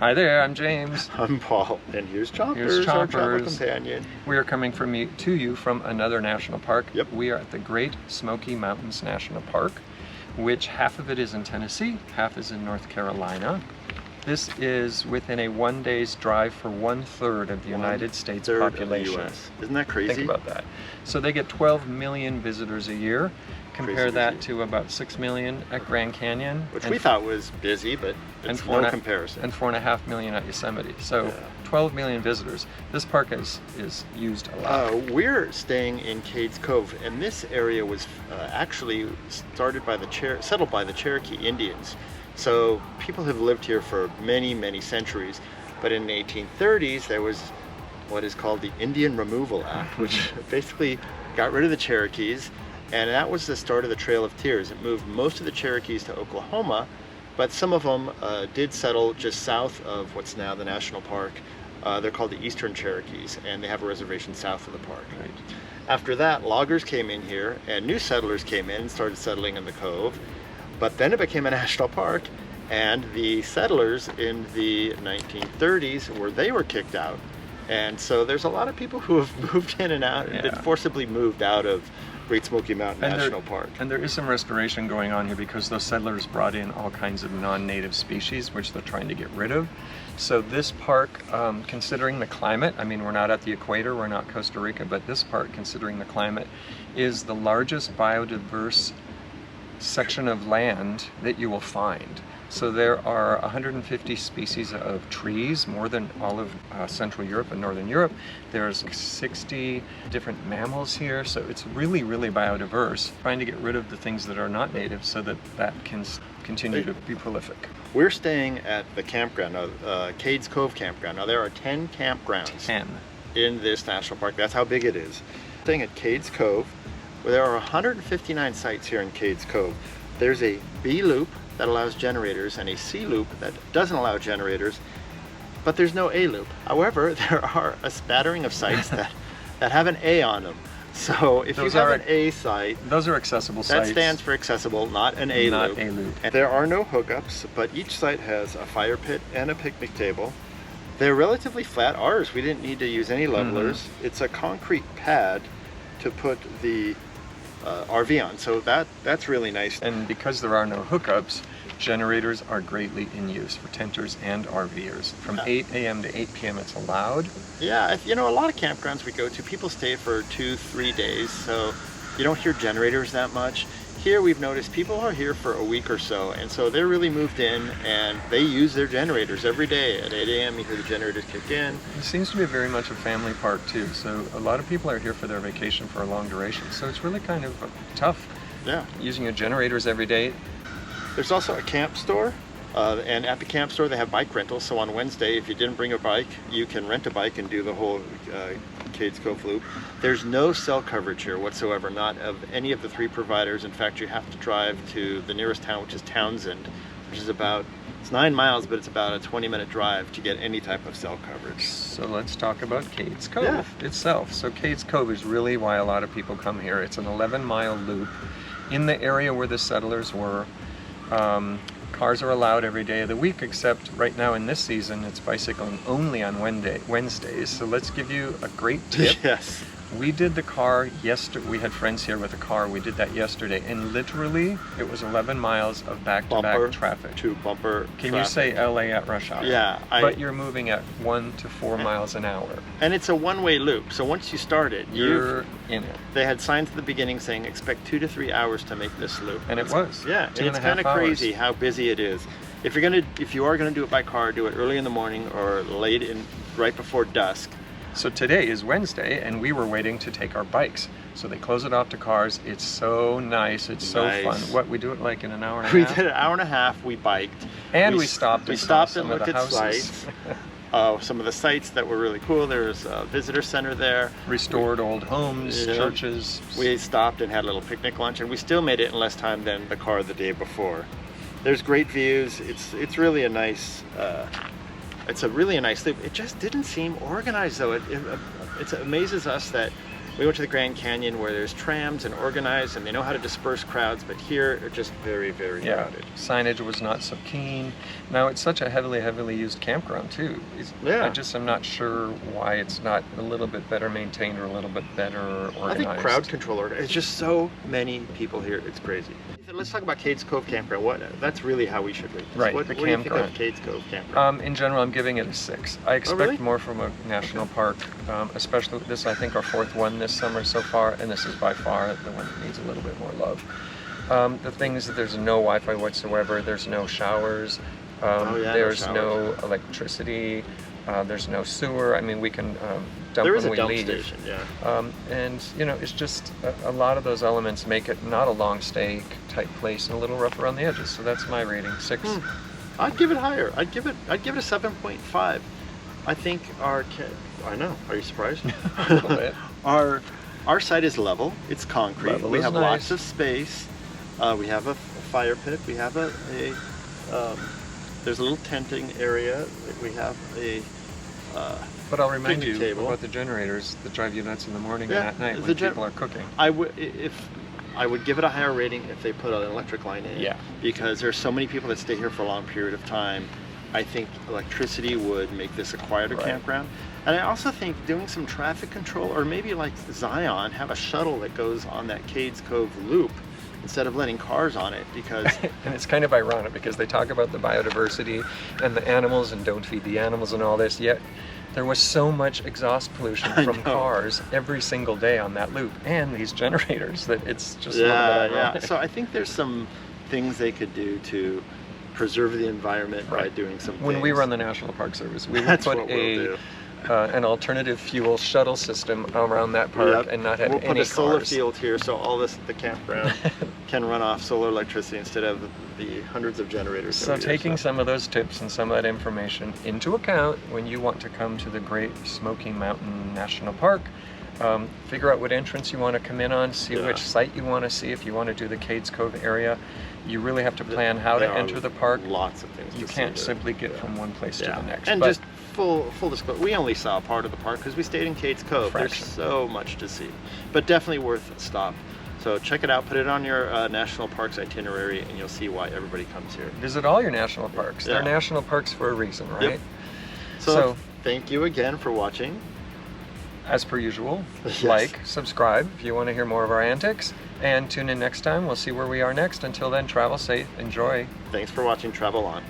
Hi there, I'm James. I'm Paul, and here's Choppers, Here's our travel Choppers. companion. We are coming to you from another national park. Yep. We are at the Great Smoky Mountains National Park, which half of it is in Tennessee, half is in North Carolina. This is within a 1 day's drive for 1/3 of the United States population. Of the US. Isn't that crazy? Think about that. So they get 12 million visitors a year. Compare that to about 6 million at Grand Canyon. Which we thought was busy, but it's no comparison. And 4.5 million at Yosemite. So 12 million visitors. This park is used a lot. We're staying in Cades Cove, and this area was actually settled by the Cherokee Indians. So people have lived here for many, many centuries. But in the 1830s, there was what is called the Indian Removal Act, which basically got rid of the Cherokees. And that was the start of the Trail of Tears. It moved most of the Cherokees to Oklahoma, but some of them did settle just south of what's now the national park. They're called the Eastern Cherokees, and they have a reservation south of the park. Right. After that, loggers came in here, and new settlers came in and started settling in the cove. But then it became a national park, and the settlers in the 1930s, they were kicked out. And so there's a lot of people who have moved in and out, and been forcibly moved out of Great Smoky Mountain National Park. And there is some restoration going on here because those settlers brought in all kinds of non-native species, which they're trying to get rid of. So this park, considering the climate, I mean, we're not at the equator, we're not Costa Rica, but this park, considering the climate, is the largest biodiverse section of land that you will find. So there are 150 species of trees, more than all of Central Europe and Northern Europe. There's 60 different mammals here, so it's really, really biodiverse. Trying to get rid of the things that are not native so that can continue to be prolific. We're staying at the campground, Cades Cove campground. Now there are 10 campgrounds in this national park. That's how big it is. Staying at Cades Cove, where there are 159 sites here in Cades Cove. There's a B loop that allows generators and a C loop that doesn't allow generators, but there's no A loop. However, there are a spattering of sites that have an A on them. So if you have an A site, those are accessible sites. That stands for accessible, not an A loop. Not A loop. And there are no hookups, but each site has a fire pit and a picnic table. They're relatively flat. Ours, we didn't need to use any levelers. It's a concrete pad to put the RV on, so that's really nice. And because there are no hookups, generators are greatly in use for tenters and RVers. From 8 a.m. to 8 p.m. it's allowed. Yeah, you know, a lot of campgrounds we go to, people stay for 2-3 days, so you don't hear generators that much. Here we've noticed people are here for a week or so, and so they're really moved in and they use their generators every day. At 8 a.m. you hear the generators kick in. It seems to be very much a family park too, so a lot of people are here for their vacation for a long duration, so it's really kind of tough using your generators every day. There's also a camp store, and at the camp store they have bike rentals, so on Wednesday if you didn't bring a bike, you can rent a bike and do the whole Cades Cove loop. There's no cell coverage here whatsoever, not of any of the 3 providers. In fact, you have to drive to the nearest town, which is Townsend, which is it's 9 miles, but it's about a 20-minute drive to get any type of cell coverage. So let's talk about Cades Cove itself. So Cades Cove is really why a lot of people come here. It's an 11-mile loop in the area where the settlers were. Cars are allowed every day of the week, except right now in this season, it's bicycling only on Wednesdays. So let's give you a great tip. Yes. We did the car yesterday. We had friends here with a car. We did that yesterday, and literally it was 11 miles of back-to-back traffic. To bumper Can you say LA at rush hour? Yeah. But you're moving at 1 to 4 miles an hour. And it's a one-way loop, so once you start it, you're in it. They had signs at the beginning saying expect 2 to 3 hours to make this loop. And it was. Yeah, and it's kind of crazy how busy it is. If you are gonna do it by car, do it early in the morning or right before dusk. So today is Wednesday, and we were waiting to take our bikes. So they close it off to cars. It's so nice. It's so fun. What, we do it like in an hour and a half? We did an hour and a half. We biked. And we stopped and looked at sites. Some of the sites that were really cool. There's a visitor center there. Restored old homes, churches. We stopped and had a little picnic lunch, and we still made it in less time than the car the day before. There's great views. It's really a nice. It's a really nice loop. It just didn't seem organized though. It amazes us that We went to the Grand Canyon where there's trams and organized and they know how to disperse crowds, but here are just very, very Yeah, crowded. signage was not so keen. Now it's such a heavily used campground too. Yeah. I just am not sure why it's not a little bit better maintained or a little bit better organized. I think crowd control, it's just so many people here, it's crazy. Let's talk about Cades Cove Campground. That's really how we should rate this. Right, What the do you think of campground. Cades Cove Campground? In general, I'm giving it a 6. I expect really? more from a national park, especially this, I think, our 4th one this summer so far, and this is by far the one that needs a little bit more love. The thing is that there's no Wi-Fi whatsoever, there's no showers, there's no electricity, there's no sewer. I mean, we can dump There is when a dump we leave. station, yeah. And, you know, it's just a lot of those elements make it not a long stay type place and a little rough around the edges. So that's my rating, 6. I'd give it higher. I'd give it a 7.5. I think I know. Are you surprised? A little bit. Our site is level. It's concrete. Level we is have nice. lots of space. We have a fire pit. We have there's a little tenting area. We have a But I'll remind picnic you table. about the generators that drive you nuts in the morning Yeah, and at night the when gen- people are cooking. I would give it a higher rating if they put an electric line in. Yeah. Because there's so many people that stay here for a long period of time. I think electricity would make this a quieter Right. campground. And I also think doing some traffic control, or maybe like Zion, have a shuttle that goes on that Cades Cove loop instead of letting cars on it, because And it's kind of ironic because they talk about the biodiversity and the animals and don't feed the animals and all this, yet there was so much exhaust pollution I from know. cars every single day on that loop and these generators that it's just a little bit yeah. ironic. So I think there's some things they could do to preserve the environment by Right. doing some When we things. run the National Park Service, we would That's put what we'll do. an alternative fuel shuttle system around that park Yep. and not have We'll put any a solar cars. field here, so all the campground can run off solar electricity instead of the hundreds of generators. So every year, taking some of those tips and some of that information into account when you want to come to the Great Smoky Mountain National Park, figure out what entrance you want to come in on, see Yeah. which site you want to see. If you want to do the Cades Cove area, you really have to plan how to There are enter the park. Lots of things. You to can't see there. simply get from one place to the next. And But just full disclosure, we only saw part of the park because we stayed in Cades Cove. There's Fraction. so much to see, but definitely worth a stop. So check it out, put it on your national parks itinerary, and you'll see why everybody comes here. visit all your national parks. They're Yeah. national parks for a reason, right? Yep. So thank you again for watching. As per usual, Yes. like, subscribe if you want to hear more of our antics, and tune in next time. We'll see where we are next. Until then, travel safe, enjoy. Thanks for watching Travel On.